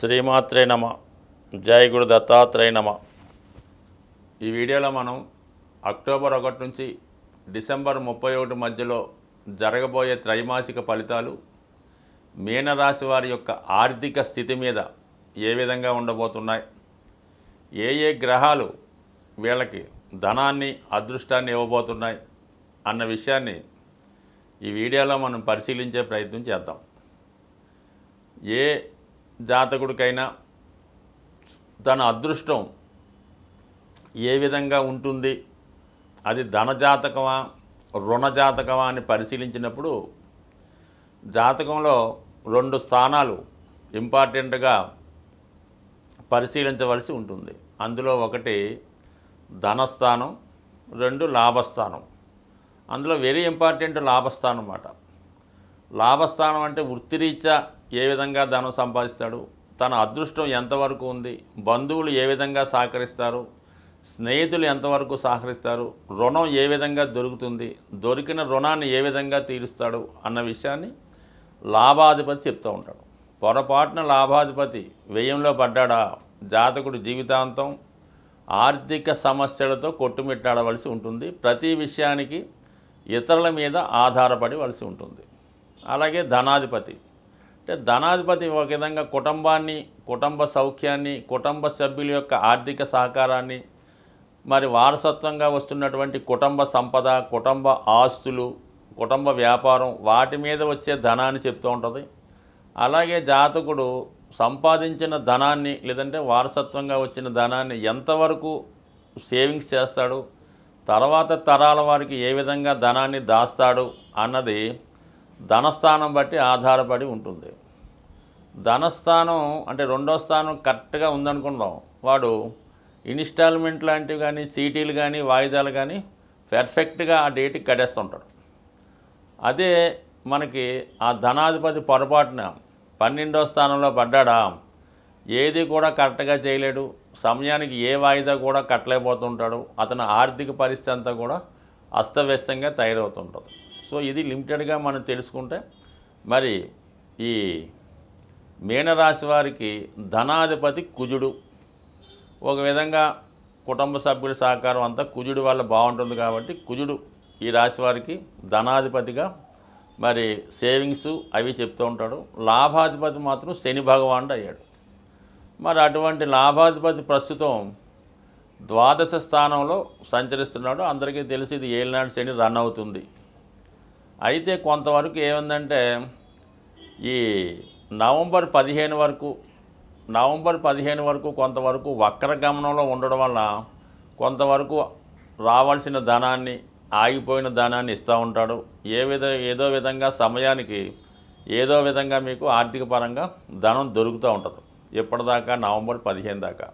శ్రీమాత్రే నమ. జై గురు దత్తాత్రేయ నమ. ఈ వీడియోలో మనం అక్టోబర్ 1 నుంచి డిసెంబర్ 31 మధ్యలో జరగబోయే త్రైమాసిక ఫలితాలు, మీనరాశి వారి యొక్క ఆర్థిక స్థితి మీద ఏ విధంగా ఉండబోతున్నాయి, ఏ గ్రహాలు వీళ్ళకి ధనాన్ని అదృష్టాన్ని ఇవ్వబోతున్నాయి అన్న విషయాన్ని ఈ వీడియోలో మనం పరిశీలించే ప్రయత్నం చేద్దాం. ఏ జాతకుడికైనా తన అదృష్టం ఏ విధంగా ఉంటుంది, అది ధన జాతకమా రుణ జాతకమా అని పరిశీలించినప్పుడు జాతకంలో 2 స్థానాలు ఇంపార్టెంట్గా పరిశీలించవలసి ఉంటుంది. అందులో ఒకటి ధనస్థానం, 2 లాభస్థానం. అందులో వెరీ ఇంపార్టెంట్ లాభస్థానం అన్నమాట. లాభస్థానం అంటే వృత్తిరీత్యా ఏ విధంగా ధనం సంపాదిస్తాడు, తన అదృష్టం ఎంతవరకు ఉంది, బంధువులు ఏ విధంగా సహకరిస్తారు, స్నేహితులు ఎంతవరకు సహకరిస్తారు, రుణం ఏ విధంగా దొరుకుతుంది, దొరికిన రుణాన్ని ఏ విధంగా తీరుస్తాడు అన్న విషయాన్ని లాభాధిపతి చెప్తూ ఉంటాడు. పొరపాటున లాభాధిపతి వ్యయంలో పడ్డాడా జాతకుడు జీవితాంతం ఆర్థిక సమస్యలతో కొట్టుమిట్టాడవలసి ఉంటుంది. ప్రతి విషయానికి ఇతరుల మీద ఆధారపడవలసి ఉంటుంది. అలాగే ధనాధిపతి అంటే ధనాధిపతి ఒక విధంగా కుటుంబాన్ని, కుటుంబ సౌఖ్యాన్ని, కుటుంబ సభ్యుల యొక్క ఆర్థిక సహకారాన్ని, మరి వారసత్వంగా వస్తున్నటువంటి కుటుంబ సంపద, కుటుంబ ఆస్తులు, కుటుంబ వ్యాపారం, వాటి మీద వచ్చే ధనాన్ని చెప్తూ ఉంటుంది. అలాగే జాతకుడు సంపాదించిన ధనాన్ని లేదంటే వారసత్వంగా వచ్చిన ధనాన్ని ఎంతవరకు సేవింగ్స్ చేస్తాడు, తర్వాత తరాల వారికి ఏ విధంగా ధనాన్ని దాస్తాడు అన్నది ధనస్థానం బట్టి ఆధారపడి ఉంటుంది. ధనస్థానం అంటే 2వ స్థానం కరెక్ట్గా ఉందనుకుందాం, వాడు ఇన్స్టాల్మెంట్ లాంటివి కానీ, చీటీలు కానీ, వాయిదాలు కానీ పర్ఫెక్ట్గా ఆ డేట్కి కట్టేస్తుంటాడు. అదే మనకి ఆ ధనాధిపతి పొరపాటున 12వ స్థానంలో పడ్డాడా, ఏది కూడా కరెక్ట్గా చేయలేడు, సమయానికి ఏ వాయిదా కూడా కట్టలేకపోతుంటాడు, అతని ఆర్థిక పరిస్థితి అంతా కూడా అస్తవ్యస్తంగా తయారవుతుంటుంది. సో ఇది లిమిటెడ్గా మనం తెలుసుకుంటే, మరి ఈ మీనరాశి వారికి ధనాధిపతి కుజుడు. ఒక విధంగా కుటుంబ సభ్యుల సహకారం అంతా కుజుడు వల్ల బాగుంటుంది కాబట్టి కుజుడు ఈ రాశి వారికి ధనాధిపతిగా మరి సేవింగ్స్ అవి చెప్తూ ఉంటాడు. లాభాధిపతి మాత్రం శని భగవానుడు అయ్యాడు. మరి అటువంటి లాభాధిపతి ప్రస్తుతం 12వ స్థానంలో సంచరిస్తున్నాడు. అందరికీ తెలిసి ఇది ఏలినాడు శని రన్ అవుతుంది. అయితే కొంతవరకు ఏముందంటే ఈ నవంబర్ 15 వరకు కొంతవరకు వక్రగమనంలో ఉండడం వల్ల కొంతవరకు రావాల్సిన ధనాన్ని, ఆగిపోయిన ధనాన్ని ఇస్తూ ఉంటాడు. ఏదో విధంగా సమయానికి ఏదో విధంగా మీకు ఆర్థిక పరంగా ధనం దొరుకుతూ ఉంటుంది. ఎప్పటిదాకా నవంబర్ 15 దాకా.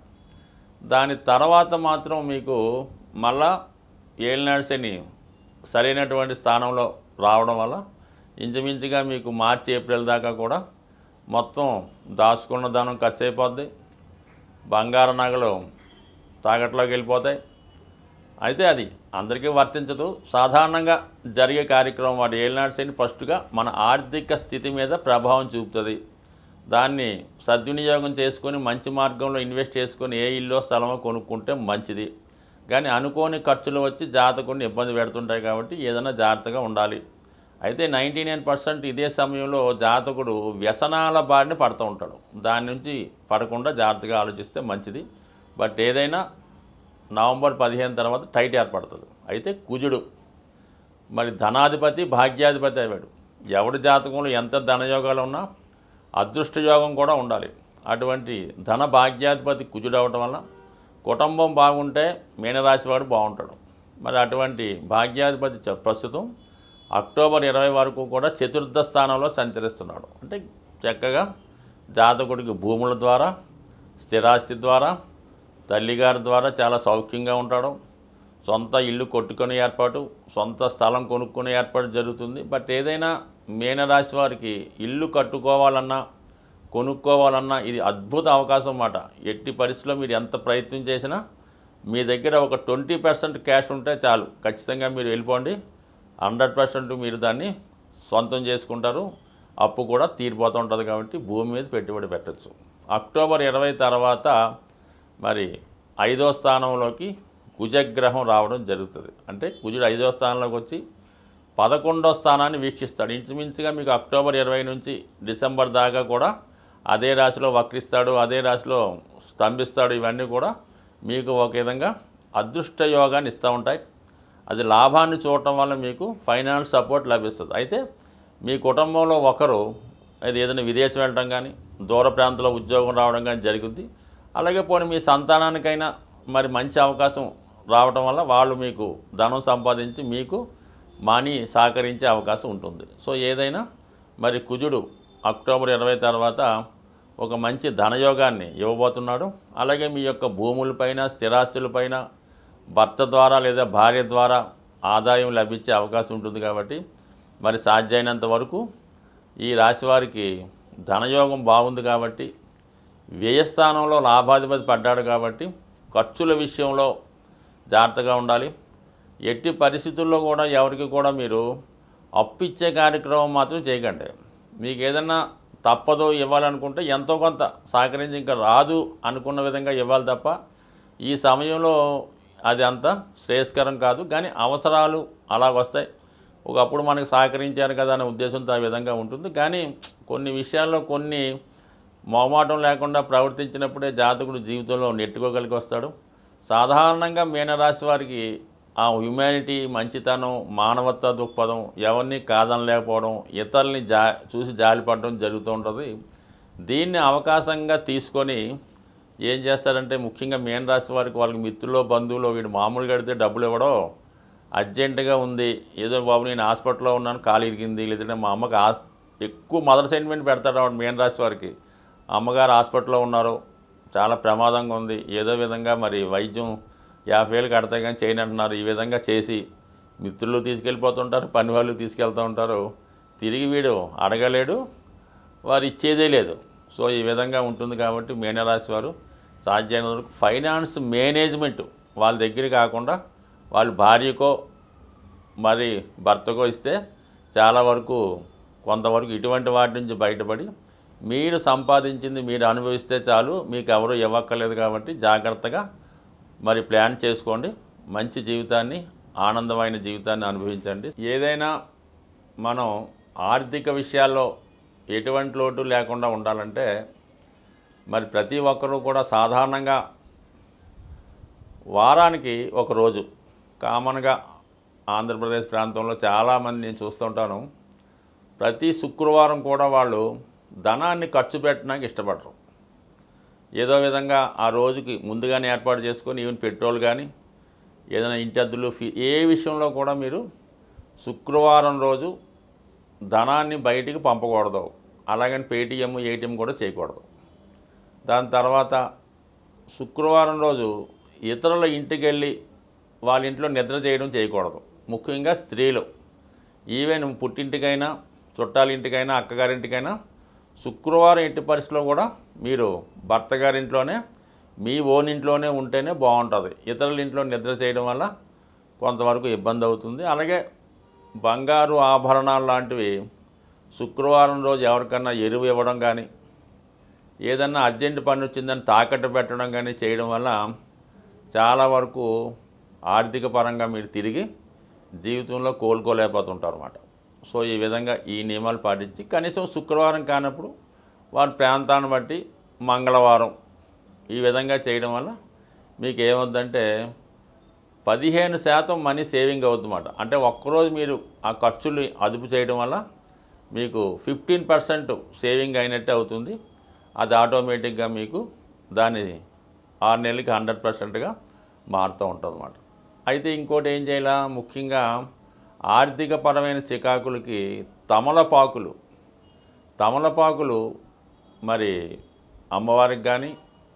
దాని తర్వాత మాత్రం మీకు మళ్ళా ఏలినాడు శని సరైనటువంటి స్థానంలో రావడం వల్ల ఇంచుమించుగా మీకు మార్చి ఏప్రిల్ దాకా కూడా మొత్తం దాచుకున్న ధనం ఖర్చు అయిపోద్ది. బంగారు నగలు తాకట్లోకి వెళ్ళిపోతాయి. అయితే అది అందరికీ వర్తించదు. సాధారణంగా జరిగే కార్యక్రమం వాటి ఏలినాడు శని ఫస్ట్గా మన ఆర్థిక స్థితి మీద ప్రభావం చూపుతుంది. దాన్ని సద్వినియోగం చేసుకొని మంచి మార్గంలో ఇన్వెస్ట్ చేసుకొని ఏ ఇల్లు స్థలమో కొనుక్కుంటే మంచిది. కానీ అనుకోని ఖర్చులు వచ్చి జాతకుడిని ఇబ్బంది పెడుతుంటాయి కాబట్టి ఏదైనా జాగ్రత్తగా ఉండాలి. అయితే 99% ఇదే సమయంలో జాతకుడు వ్యసనాల బారిన పడుతూ ఉంటాడు. దాని నుంచి పడకుండా జాగ్రత్తగా ఆలోచిస్తే మంచిది. బట్ ఏదైనా నవంబర్ 15 తర్వాత టైట్ ఏర్పడుతుంది. అయితే కుజుడు మరి ధనాధిపతి, భాగ్యాధిపతి అయ్యాడు. ఎవడి జాతకంలో ఎంత ధనయోగాలు ఉన్నా అదృష్ట యోగం కూడా ఉండాలి. అటువంటి ధన భాగ్యాధిపతి కుజుడు అవటం వల్ల కుటుంబం బాగుంటే మీనరాశి వాడు బాగుంటాడు. మరి అటువంటి భాగ్యాధిపతి ప్రస్తుతం అక్టోబర్ 20 వరకు కూడా 4వ స్థానంలో సంచరిస్తున్నాడు. అంటే చక్కగా జాతకుడికి భూముల ద్వారా, స్థిరాస్తి ద్వారా, తల్లిగారి ద్వారా చాలా సౌఖ్యంగా ఉంటాడు. సొంత ఇల్లు కొట్టుకునే ఏర్పాటు, సొంత స్థలం కొనుక్కునే ఏర్పాటు జరుగుతుంది. బట్ ఏదైనా మీనరాశి వారికి ఇల్లు కట్టుకోవాలన్నా, కొనుక్కోవాలన్నా ఇది అద్భుత అవకాశం అన్నమాట. ఎట్టి పరిస్థితిలో మీరు ఎంత ప్రయత్నం చేసినా మీ దగ్గర ఒక 20% క్యాష్ ఉంటే చాలు, ఖచ్చితంగా మీరు వెళ్ళిపోండి. 100% మీరు దాన్ని సొంతం చేసుకుంటారు. అప్పు కూడా తీరిపోతూ ఉంటుంది కాబట్టి భూమి మీద పెట్టుబడి పెట్టచ్చు. అక్టోబర్ 20 తర్వాత మరి 5వ స్థానంలోకి కుజగ్రహం రావడం జరుగుతుంది. అంటే కుజుడు 5వ స్థానంలోకి వచ్చి 11వ స్థానాన్ని వీక్షిస్తాడు. ఇంచుమించుగా మీకు అక్టోబర్ 20 నుంచి డిసెంబర్ దాకా కూడా అదే రాశిలో వక్రిస్తాడు, అదే రాశిలో స్తంభిస్తాడు. ఇవన్నీ కూడా మీకు ఒక విధంగా అదృష్ట యోగాన్ని ఇస్తూ ఉంటాయి. అది లాభాన్ని చూడటం వల్ల మీకు ఫైనాన్స్ సపోర్ట్ లభిస్తుంది. అయితే మీ కుటుంబంలో ఒకరు అది ఏదైనా విదేశం వెళ్ళడం కానీ దూర ప్రాంతంలో ఉద్యోగం రావడం కానీ జరుగుద్ది. అలాగే పోనీ మీ సంతానానికైనా మరి మంచి అవకాశం రావడం వల్ల వాళ్ళు మీకు ధనం సంపాదించి మీకు మనీ సహకరించే అవకాశం ఉంటుంది. సో ఏదైనా మరి కుజుడు అక్టోబర్ 20 తర్వాత ఒక మంచి ధనయోగాన్ని ఇవ్వబోతున్నాడు. అలాగే మీ యొక్క భూములపైన స్థిరాస్తులపైన భర్త ద్వారా లేదా భార్య ద్వారా ఆదాయం లభించే అవకాశం ఉంటుంది. కాబట్టి మరి సాధ్యమైనంత వరకు ఈ రాశి వారికి ధనయోగం బాగుంది కాబట్టి వ్యయస్థానంలో లాభాధిపతి పడ్డాడు కాబట్టి ఖర్చుల విషయంలో జాగ్రత్తగా ఉండాలి. ఎట్టి పరిస్థితుల్లో కూడా ఎవరికి కూడా మీరు అప్పు ఇచ్చే కార్యక్రమం మాత్రం చేయకండి. మీకు ఏదన్నా తప్పదో ఇవ్వాలనుకుంటే ఎంతో కొంత సహకరించి ఇంకా రాదు అనుకున్న విధంగా ఇవ్వాలి తప్ప ఈ సమయంలో అది అంత శ్రేయస్కరం కాదు. కానీ అవసరాలు అలాగొస్తాయి. ఒకప్పుడు మనకు సహకరించారు కదా అనే ఉద్దేశంతో ఆ విధంగా ఉంటుంది. కానీ కొన్ని విషయాల్లో కొన్ని మొహమాటం లేకుండా ప్రవర్తించినప్పుడే జాతకుడు జీవితంలో నెట్టుకోగలిగి వస్తాడు. సాధారణంగా మీనరాశి వారికి ఆ హ్యుమానిటీ, మంచితనం, మానవత్వ దృక్పథం, ఎవరిని కాదనలేకపోవడం, ఇతరుల్ని చూసి జాలిపడడం జరుగుతూ ఉంటుంది. దీన్ని అవకాశంగా తీసుకొని ఏం చేస్తారంటే ముఖ్యంగా మీనరాశి వారికి వాళ్ళకి మిత్రులో బంధువులో వీడు మామూలుగా అడిగితే డబ్బులు ఇవ్వడం, అర్జెంటుగా ఉంది ఏదో బాబు నేను హాస్పిటల్లో ఉన్నాను కాలు ఇరిగింది, లేదంటే మా అమ్మకి ఎక్కువ మదర్ సెంటిమెంట్ పెడతాడు ఆవిడ మీనరాశి వారికి. అమ్మగారు హాస్పిటల్లో ఉన్నారు, చాలా ప్రమాదంగా ఉంది, ఏదో విధంగా మరి వైద్యం 50,000 కడతాయి కానీ చేయని అంటున్నారు. ఈ విధంగా చేసి మిత్రులు తీసుకెళ్ళిపోతుంటారు, పని వాళ్ళు తీసుకెళ్తూ ఉంటారు. తిరిగి వీడు అడగలేడు, వారు ఇచ్చేదే లేదు. సో ఈ విధంగా ఉంటుంది. కాబట్టి మీనరాశి వారు సాధ్యమైనంత వరకు ఫైనాన్స్ మేనేజ్మెంట్ వాళ్ళ దగ్గర కాకుండా వాళ్ళ భార్యకో మరి భర్తకో ఇస్తే చాలా వరకు కొంతవరకు ఇటువంటి వాటి నుంచి బయటపడి మీరు సంపాదించింది మీరు అనుభవిస్తే చాలు, మీకు ఎవరు ఇవ్వక్కర్లేదు. కాబట్టి జాగ్రత్తగా మరి ప్లాన్ చేసుకోండి. మంచి జీవితాన్ని, ఆనందమైన జీవితాన్ని అనుభవించండి. ఏదైనా మనం ఆర్థిక విషయాల్లో ఎటువంటి లోటు లేకుండా ఉండాలంటే మరి ప్రతి ఒక్కరూ కూడా సాధారణంగా వారానికి ఒక రోజు కామన్గా ఆంధ్రప్రదేశ్ ప్రాంతంలో చాలామంది నేను చూస్తుంటాను, ప్రతి శుక్రవారం కూడా వాళ్ళు ధనాన్ని ఖర్చు పెట్టడానికి ఇష్టపడరు. ఏదో విధంగా ఆ రోజుకి ముందుగానే ఏర్పాటు చేసుకొని ఈవెన్ పెట్రోల్ కానీ ఏదైనా ఇంటి అద్దెలు ఏ విషయంలో కూడా మీరు శుక్రవారం రోజు ధనాన్ని బయటికి పంపకూడదు. అలాగని పేటీఎం, ఏటీఎం కూడా చేయకూడదు. దాని తర్వాత శుక్రవారం రోజు ఇతరుల ఇంటికి వెళ్ళి వాళ్ళ ఇంట్లో నిద్ర చేయడం చేయకూడదు. ముఖ్యంగా స్త్రీలు ఈవెన్ పుట్టింటికైనా చుట్టాలింటికైనా అక్కగారింటికైనా శుక్రవారం ఎట్టి పరిస్థితిలో కూడా మీరు భర్త గారింట్లోనే మీ ఓన్ ఇంట్లోనే ఉంటేనే బాగుంటుంది. ఇతరుల ఇంట్లో నిద్ర చేయడం వల్ల కొంతవరకు ఇబ్బంది అవుతుంది. అలాగే బంగారు ఆభరణాలు లాంటివి శుక్రవారం రోజు ఎవరికన్నా ఎరువు ఇవ్వడం కానీ ఏదన్నా అర్జెంట్ పని వచ్చిందని తాకట్టు పెట్టడం కానీ చేయడం వల్ల చాలా వరకు ఆర్థిక పరంగా మీరు తిరిగి జీవితంలో కోలుకోలేకపోతుంటారు అన్నమాట. సో ఈ విధంగా ఈ నియమాలు పాటించి కనీసం శుక్రవారం కానప్పుడు వారి ప్రాంతాన్ని బట్టి మంగళవారం ఈ విధంగా చేయడం వల్ల మీకు ఏమవుద్దంటే 15% మనీ సేవింగ్ అవుతుందన్నమాట. అంటే ఒక్కరోజు మీరు ఆ ఖర్చులు అదుపు చేయడం వల్ల మీకు 15% సేవింగ్ అయినట్టే అవుతుంది. అది ఆటోమేటిక్గా మీకు దాని 6 నెలలకి 100%గా మారుతూ ఉంటుంది అన్నమాట. అయితే ఇంకోటి ఏం చేయాలా, ముఖ్యంగా ఆర్థిక పరమైన చికాకులకి తమలపాకులు మరి అమ్మవారికి కానీ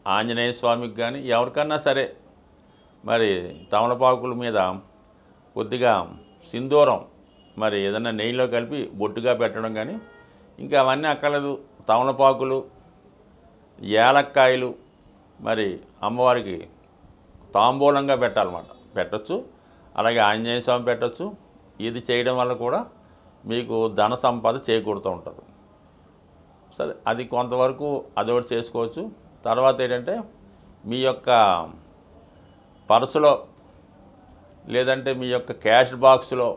ఆంజనేయ స్వామికి కానీ ఎవరికన్నా సరే మరి తమలపాకుల మీద కొద్దిగా సింధూరం మరి ఏదైనా నెయ్యిలో కలిపి బొట్టుగా పెట్టడం కానీ ఇంకా అవన్నీ అక్కర్లేదు. తమలపాకులు, యాలక్కాయలు మరి అమ్మవారికి తాంబూలంగా పెట్టాలన్నమాట. పెట్టచ్చు, అలాగే ఆంజనేయ స్వామి పెట్టచ్చు. ఇది చేయడం వల్ల కూడా మీకు ధన సంపద చేకూరుతూ ఉంటుంది. సరే అది కొంతవరకు అదొకటి చేసుకోవచ్చు. తర్వాత ఏంటంటే మీ యొక్క పర్సులో లేదంటే మీ యొక్క క్యాష్ బాక్స్లో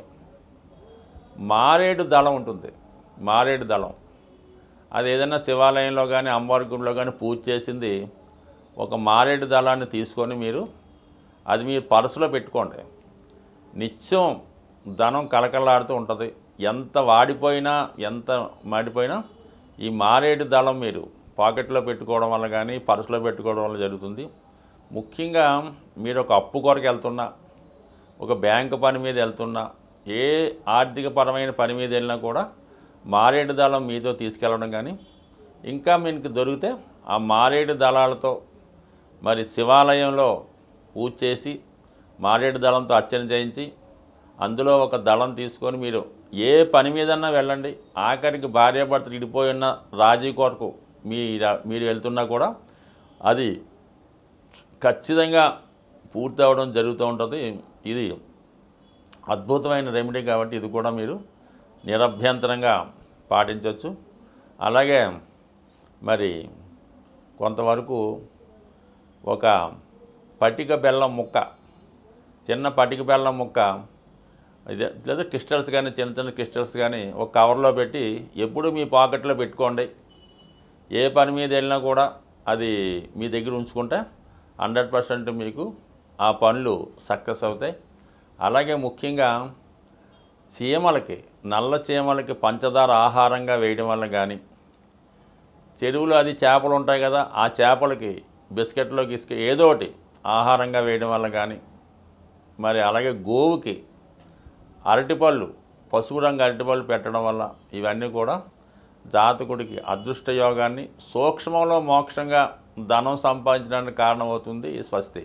మారేడు దళం ఉంటుంది. మారేడు దళం అది ఏదైనా శివాలయంలో కానీ అమ్మవారి గుడిలో కానీ పూజ చేసింది ఒక మారేడు దళాన్ని తీసుకొని మీరు అది మీ పర్సులో పెట్టుకోండి. నిత్యం ధనం కలకలాడుతూ ఉంటుంది. ఎంత వాడిపోయినా ఎంత మాడిపోయినా ఈ మారేడు దళం మీరు పాకెట్లో పెట్టుకోవడం వల్ల కానీ పర్సులో పెట్టుకోవడం వల్ల జరుగుతుంది. ముఖ్యంగా మీరు ఒక అప్పు కొరకు వెళ్తున్నా, ఒక బ్యాంకు పని మీద వెళ్తున్నా, ఏ ఆర్థికపరమైన పని మీద వెళ్ళినా కూడా మారేడు దళం మీతో తీసుకెళ్ళడం కానీ, ఇంకా మీకు దొరికితే ఆ మారేడు దళాలతో మరి శివాలయంలో పూజ చేసి మారేడు దళంతో అర్చన చేయించి అందులో ఒక దళం తీసుకొని మీరు ఏ పని మీదన్నా వెళ్ళండి. ఆఖరికి భార్యాభర్తలు ఇడిపోయి ఉన్న రాజీ కొరకు మీరు వెళ్తున్నా కూడా అది ఖచ్చితంగా పూర్తి అవ్వడం జరుగుతూ ఉంటుంది. ఇది అద్భుతమైన రెమెడీ కాబట్టి ఇది కూడా మీరు నిరభ్యంతరంగా పాటించవచ్చు. అలాగే మరి కొంతవరకు ఒక పటిక బెల్లం ముక్క, చిన్న పటిక బెల్లం ముక్క ఇదే లేదా క్రిస్టల్స్ కానీ చిన్న చిన్న క్రిస్టల్స్ కానీ ఒక కవర్లో పెట్టి ఎప్పుడు మీ పాకెట్లో పెట్టుకోండి. ఏ పని మీద వెళ్ళినా కూడా అది మీ దగ్గర ఉంచుకుంటే 100% మీకు ఆ పనులు సక్సెస్ అవుతాయి. అలాగే ముఖ్యంగా చీమలకి, నల్ల చీమలకి పంచదార ఆహారంగా వేయడం వల్ల కానీ, చెరువులో అది చేపలు ఉంటాయి కదా, ఆ చేపలకి బిస్కెట్లోకి ఏదో ఒకటి ఆహారంగా వేయడం వల్ల కానీ, మరి అలాగే గోవుకి అరటిపళ్ళు, పసుపు రంగు అరటిపళ్ళు పెట్టడం వల్ల ఇవన్నీ కూడా జాతకుడికి అదృష్ట యోగాన్ని, సూక్ష్మంలో మోక్షంగా ధనం సంపాదించడానికి కారణమవుతుంది. స్వస్తి.